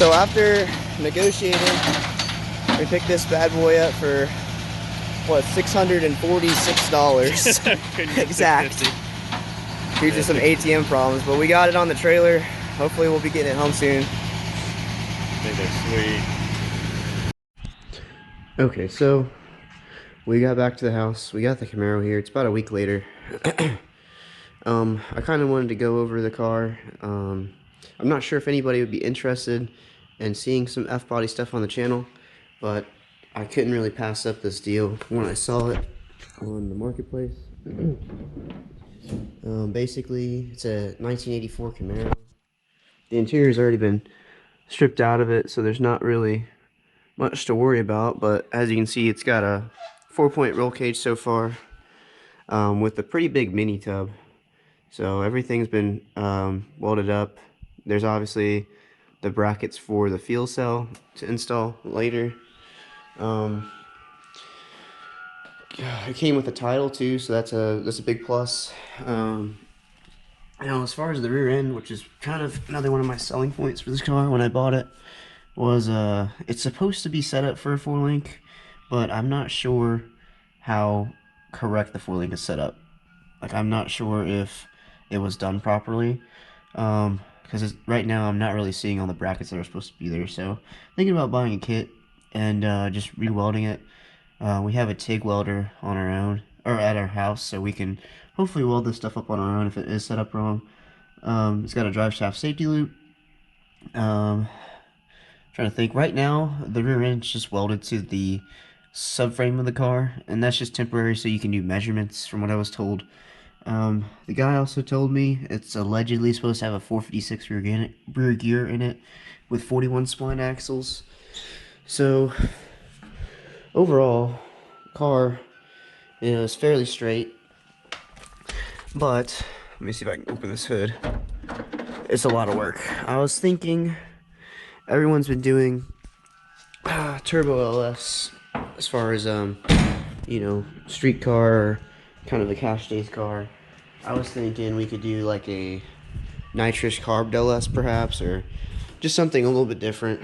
So after negotiating, we picked this bad boy up for what, $646 exact. Due to some ATM problems, but we got it on the trailer. Hopefully we'll be getting it home soon. I think they're sweet. Okay, so we got back to the house. We got the Camaro here. It's about a week later. I kind of wanted to go over the car. I'm not sure if anybody would be interested in seeing some F-body stuff on the channel, but I couldn't really pass up this deal when I saw it on the marketplace. Basically, it's a 1984 Camaro. The interior's already been stripped out of it, so there's not really much to worry about, but as you can see, it's got a 4-point roll cage so far, with a pretty big mini tub. So everything's been welded up. There's obviously the brackets for the fuel cell to install later. It came with a title too, so that's a big plus. Now, as far as the rear end, which is kind of another one of my selling points for this car when I bought it, was it's supposed to be set up for a 4-link, but I'm not sure how correct the 4-link is set up. Like, I'm not sure if it was done properly, because right now I'm not really seeing all the brackets that are supposed to be there. So thinking about buying a kit and just re-welding it. We have a TIG welder on our own, or at our house, so we can hopefully weld this stuff up on our own if it is set up wrong. It's got a drive shaft safety loop. Trying to think. Right now, the rear end's just welded to the subframe of the car, and that's just temporary so you can do measurements from what I was told. The guy also told me it's allegedly supposed to have a 456 rear gear in it with 41 spline axles. So overall, car is fairly straight, but let me see if I can open this hood. It's a lot of work. I was thinking everyone's been doing turbo LS as far as you know, street car or kind of a cash days car. I was thinking we could do like a nitrous carbed LS perhaps, or just something a little bit different.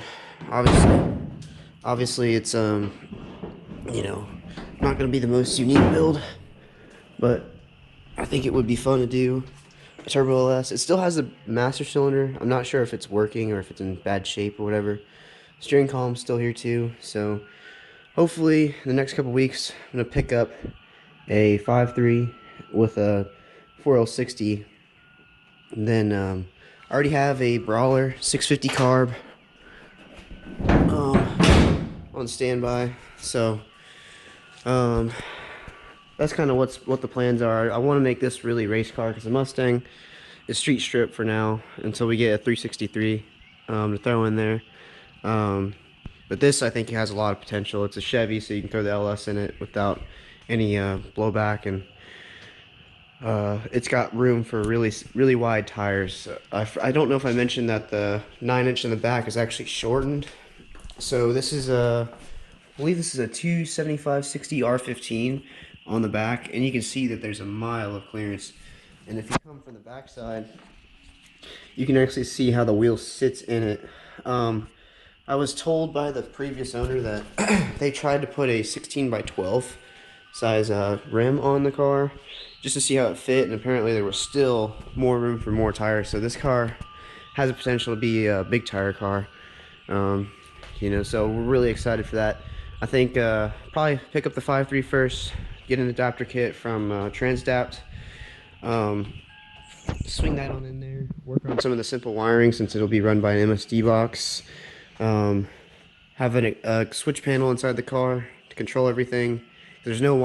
Obviously it's you know, not gonna be the most unique build, but I think it would be fun to do a turbo LS. It still has a master cylinder. I'm not sure if it's working or if it's in bad shape or whatever. Steering column's still here too, so hopefully in the next couple weeks I'm gonna pick up a 5.3 with a 4L60. And then I already have a Brawler 650 carb on standby, so that's kind of what the plans are. I want to make this really race car because the Mustang is street strip for now until we get a 363 to throw in there. But this, I think, has a lot of potential. It's a Chevy, so you can throw the LS in it without any blowback, and it's got room for really wide tires. I don't know if I mentioned that the 9-inch in the back is actually shortened. So this is I believe this is a 275/60 R15 on the back, and you can see that there's a mile of clearance. And if you come from the back side, you can actually see how the wheel sits in it. I was told by the previous owner that they tried to put a 16x12 size rim on the car just to see how it fit, and apparently there was still more room for more tires. So this car has the potential to be a big tire car. You know, so we're really excited for that. I think probably pick up the 5.3 first, get an adapter kit from Transdapt, swing that on in there, work on some of the simple wiring since it'll be run by an MSD box, have a switch panel inside the car to control everything. There's no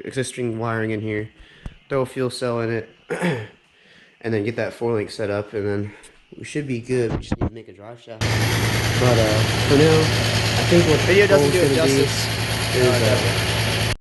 existing wiring in here. Throw a fuel cell in it, and then get that 4-link set up, and then we should be good. We just need to make a drive shaft. But for now, I think what Video doesn't do it justice. is